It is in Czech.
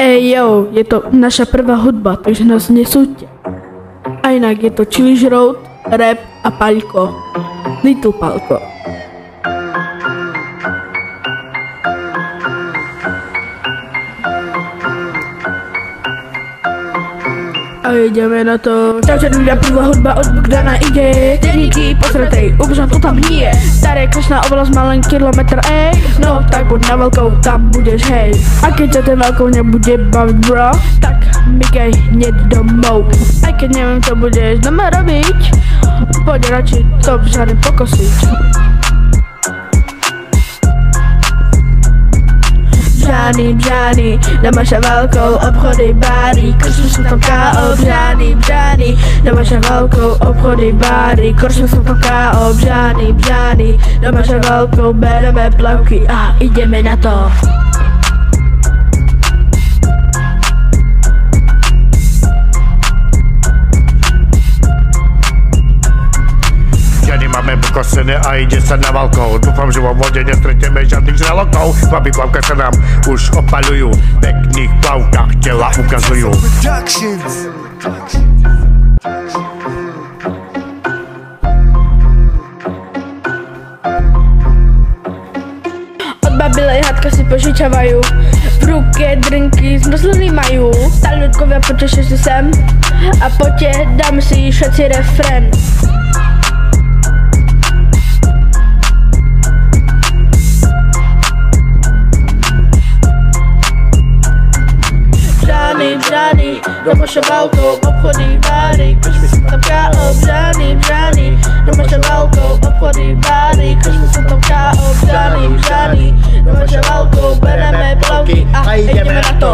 Ej jo, je to naša prvá hudba, takže nás nesúďte. A inak je to Chillish Road, rap a Paľko. Little Paľko. A ideme na to. Takže ľudia, prvá hudba od Bogdana ide. Techniky posratej, už to tam nie. Staré krásna oblasť má len kilometr, ej. No tak buď na veľkou, tam budeš, hej. A keď sa ten veľkou nebude baviť, bro, tak migaj hneď domov. Aj keď neviem, čo budeš doma robiť, poď radšej to vžady pokosiť. Břány, doma šavalkou, obchody, báry, krčme som tam K.O. Břány, doma šavalkou, obchody, báry, krčme som tam K.O. Břány, doma šavalkou, bereme plavky a ideme na to. Máme pokosené a ide sa na valkou. Dúfam, že vo vode nestretneme žiadnych žralokov. Babi plavka sa nám už opaľujú, v pekných plavkách tela ukazujú. Od babilej hátka si požičavajú, v ruke drinky zmrzlený majú. Tak ľudkovia, poďte sem a poďte, dáme si všetci refrén. Břány, doma šavalkou, obchody, báry, krčme sa tam K.O. Břány, doma šavalkou, obchody, báry, krčme sa tam K.O. Břány, doma šavalkou, bereme plavky a ideme na to.